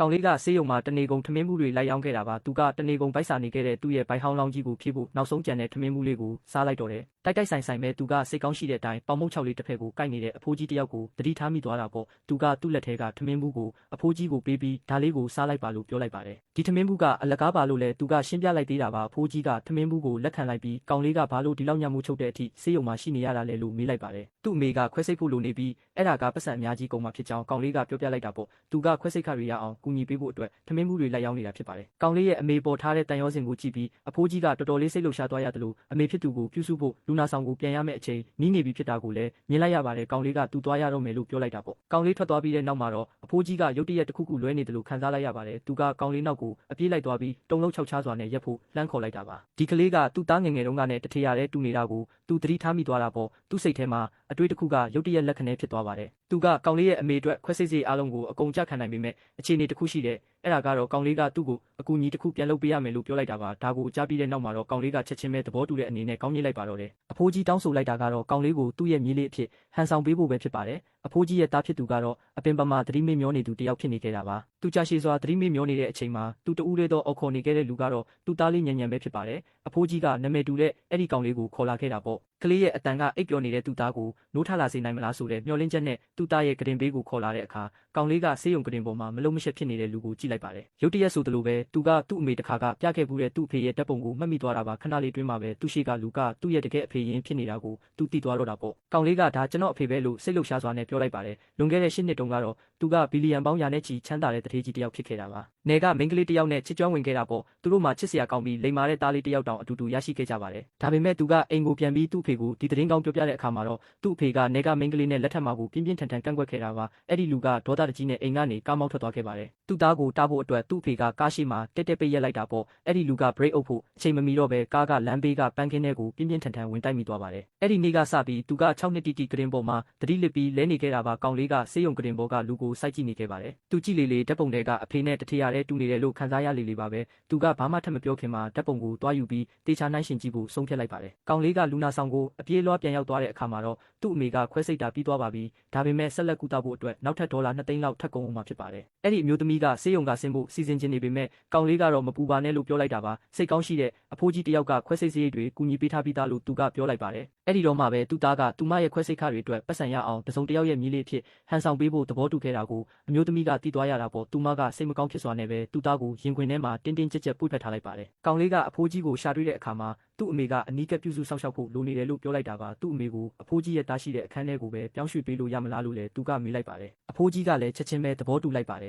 ကောင်လေးကဆေးရုံမှာတနေကုန်ထမင်းမှုတွေလိုက်ရောင်းခဲ့တာပါသူကတနေကုန်ပိုက်စာနေခဲ့တဲ့သူ့ရဲ့ဘိုင်ဟောင်းလောင်းကြီးကိုဖြည့်ဖို့နောက်ဆုံးကြံတဲ့ထမင်းမှုလေးကိုစားလိုက်တော့တယ်တိုက်ဆိုင်ပဲသူကစိတ်ကောင်းရှိတဲ့အတိုင်းပေါင်မုတ်6လေးတစ်ဖက်ကိုကိုက်နေတဲ့အဖိုးကြီးတယောက်ကိုတတိထားမိသွားတာပေါ့သူကသူ့လက်ထဲကထမင်းမှုကိုအဖိုးကြီးကိုပေးပြီးဒါလေးကိုစားလိုက်ပါလို့ပြောလိုက်ပါတယ်ဒီထမင်းမှုကအလကားပါလို့လဲသူကရှင်းပြလိုက်သေးတာပါအဖိုးကြီးကထမင်းမှုကိုလက်ခံလိုက်ပြီးကောင်လေးကဘာလို့ဒီလောက်ညံ့မှုချုပ်တဲ့အထိဆေးရုံမှာရှိနေရတာလဲလို့မေးလိုက်ပါတယ်သူ့အမေကခွဲစိတ်ဖို့လိုနေပြီးအဲ့ဒါကပတ်စံအများကြီးကုန်မှာဖြစ်ကြောင်းကောင်လေးကပြောပြလိုက်တာပေါ့သူကခွဲစိတ်ခတွေရအောင်ကူညီပေးဖို့အတွက်ထမင်းမှုတွေလိုက်ရောင်းနေတာဖြစ်ပါတယ်ကောင်လေးရဲ့အမေပေါ်ထားတဲ့တန်ရောစင်ကိုကြည့်ပြီးအဖိုးကြီးကတော်တော်လေးစိတ်လှုပ်ရှားသွားရတယ်လို့အမေဖြစ်သူကိုပြုစုဖို့လူနာဆောင်ကိုပြန်ရမယ့်အချိန်နီးနေပြီဖြစ်တာကိုလည်းမြင်လိုက်ရပါတယ်ကောင်လေးကသူသွားရတော့မယ်လို့ပြောလိုက်တာပေါ့ကောင်လေးထွက်သွားပြီးတဲ့နောက်မှာတော့အဖိုးကြီးကရုတ်တရက်တစ်ခုလွဲနေတယ်လို့ခံစားလိုက်ရပါတယ်သူကကောင်လေးနောက်ကိုအပြေးလိုက်သွားပြီးတုံလုံး6ချားစွာနဲ့ရက်ဖို့လှမ်းခေါ်လိုက်တာပါဒီကလေးကသူ့သားငယ်တုန်းကနဲ့တထေရတဲ့တူနေတာကိုသူသတိထားမိသွားတာပေါ့သူ့စိတ်ထဲမှာအတွေးတစ်ခုကရုတ်တရက်လက်ခနဲဖြစ်သွားပါတယ်သူကကောင်လေးရဲ့အမေအတွက်ခွဲစိတ်စိတ်အားလုံးကိုအကုန်ကြခံနိုင်ပေမဲ့အခြေအနေတစ်ခုရှိတယ်အဲ့ဒါကတော့ကောင်လေးကသူ့ကိုအကူအညီတစ်ခုပြန်လုပ်ပေးရမယ်လို့ပြောလိုက်တာပါဒါကိုကြားပြီးတဲ့နောက်မှာတော့ကောင်လေးကချက်ချင်းပဲသဘောတူတဲ့အနေနဲ့ကောင်းမြင်လိုက်ပါတော့တယ်အဖိုးကြီးတောင်းဆိုလိုက်တာကတော့ကောင်လေးကိုသူ့ရဲ့မြေးလေးအဖြစ်ဟန်ဆောင်ပေးဖို့ပဲဖြစ်ပါတယ်အဖိုးကြီးရဲ့သားဖြစ်သူကတော့အပင်ပမာသတိမေ့မျောနေသူတယောက်ဖြစ်နေခဲ့တာပါသူကြာရှည်စွာသတိမေ့မျောနေတဲ့အချိန်မှာသူတူးလေးတော့အော်ခေါ်နေခဲ့တဲ့လူကတော့သူ့သားလေးညံညံပဲဖြစ်ပါတယ်အဖိုးကြီးကနာမည်တူတဲ့အဲ့ဒီကောင်လေးကိုခေါ်လာခဲ့တာပေါ့ကလေးရဲ့အတန်ကအိပ်ပျော်နေတဲ့သူ့သားကိုနိုးထလာစေနိုင်မလားဆိုတဲ့မျှော်လင့်ချက်နဲ့သူ့သားရဲ့ကတင်ဘေးကိုခေါ်လာတဲ့အခါကောင်လေးကဆေးရုံကတင်ပေါ်မှာမလုံးမရှက်ဖြစ်နေတဲ့လူကိုကြည့်လိုက်ပါတယ်ရုတ်တရက်ဆိုသလိုပဲသူကသူ့အမေတခါကပြခဲ့ဘူးတဲ့သူ့အဖေရဲ့ဓာတ်ပုံကိုမှတ်မိသွားတာပါခဏလေးတွင်းမှာပဲသူ့ရှိကလူကသူ့ရဲ့တကယ်အဖေရင်းဖြစ်နေတာကိုသူသိသွားတော့တာပေါ့ကောင်လေးကဒါကျွန်တော်အဖေပဲလို့စိတ်လှုပ်ရှားစွာနဲ့ပြောလိုက်ပါတယ်လွန်ခဲ့တဲ့10နှစ်တုန်းကတော့သူကဘီလီယံပေါင်းရာနဲ့ချီချမ်းသာတဲ့တထေးကြီးတယောက်ဖြစ်ခဲ့တာပါနေကမိန်းကလေးတယောက်နဲ့ချစ်ကျွမ်းဝင်ခဲ့တာပေါ့သူတို့မှချစ်စရာကောင်းပြီးလိမ္မာတဲ့သားလေးတယောက်တောင်အတူတူရရှိခဲ့ကြပါတယ်ဒါပေမဲ့သူကအိမ်ကိုပြန်ပြီးသူ့အဖေကိုဒီသတင်းကောင်းပြောပြတဲ့အခါမှာတော့သူ့အဖေကနေကမိန်းကလေးနဲ့လက်ထပ်မှာကိုပြင်းပြင်းထန်ထန်ကန့်ကွက်ခဲ့တာပါအဲ့ဒီလူကဒေါသတကြီးနဲ့အိမ်ကနေကားမောင်းထွက်သွားခဲ့ပါတယ်သူ့သားကိုတားဖို့အတွက်သူ့အဖေကကားရှိမှတက်ပိတ်ရက်လိုက်တာပေါ့အဲ့ဒီလူက break အုပ်ဖို့အချိန်မမီတော့ပဲကားကလမ်းဘေးကပန်းခင်းထဲကိုပြင်းပြင်းထန်ထန်ဝင်တိုက်မိသွားပါတယ်အဲ့ဒီနေ့ကစပြီးသူက6နှစ်တိကရင်ပေါ်မှာတတိလစ်ပြီးလဲနေခဲ့တာပါကောင်လေးကဆေးရုံကရင်ပေါ်ကလူကိုစိုက်ကြည့်နေခဲ့ပါတယ်သူကြည့်လေဓာတ်ပုံတွေကအဖေနဲ့တထေရတဲ့တူနေတယ်လို့ခံစားရလေပါပဲသူကဘာမှထပ်မပြောခင်မှာဓာတ်ပုံကိုတွားယူပြီးတေချာနှိုင်းရှင်ကြည့်ဖို့ဆုံးဖြတ်လိုက်ပါတယ်ကောင်လေးကလူနာဆောင်ကိုအပြေးလွှားပြန်ရောက်သွားတဲ့အခါမှာတော့သူ့အမေကခွဲစိတ်တာပြီးသွားပါပြီဒါပေမဲ့ဆက်လက်ကူတာဖို့အတွက်နောက်ထပ်ဒေါ်လာ2သိန်းလောက်ထပ်ကုန်အောင်မှာဖြစ်ပါတယ်အဲ့ဒီအမျိုးသမီးကဆေးရုံကဆင်းဖို့စီစဉ်ခြင်းနေပေမဲ့ကောင်လေးကတော့မပူပါနဲ့လို့ပြောလိုက်တာပါစိတ်ကောင်းရှိတဲ့အဖိုးကြီးတယောက်ကခွဲစိတ်စရိတ်တွေကူညီပေးထားပြီးသားလို့သူကပြောလိုက်ပါတယ်အဲ့ဒီတော့မှပဲသူ့သားကသူမရဲ့ခွဲစိတ်ခတွေအတွက်ပတ်စံရအောင်တစုံတယောက်ရဲ့မြေးလေးဖြစ်ဟန်ဆောင်ပေးဖို့သဘောတူခဲ့တာကိုအမျိုးသမီးကတီးသွားရတာပေါ့သူမကစိတ်မကောင်းဖြစ်စွာနဲ့ပဲသူ့သားကိုရင်ခွင်ထဲမှာတင်းတင်းကြပ်ကြပ်ပွေ့ဖက်ထားလိုက်ပါတယ်ကောင်လေးကအဖိုးကြီးကိုရှာတွေ့တဲ့အခါမှာသူ့အမေကအနီးကပ်ပြုစုစောင့်ရှောက်ဖို့လိုနေတယ်လို့ပြောလိုက်တာပါသူ့အမေကိုအဖိုးကြီးရဲ့တားရှိတဲ့အခန်းထဲကိုပဲပြောင်းရွှေ့ပေးလို့ရမလားလို့လည်းသူကမေးလိုက်ပါတယ်အဖိုးကြီးကလည်းချက်ချင်းပဲသဘောတူလိုက်ပါတယ်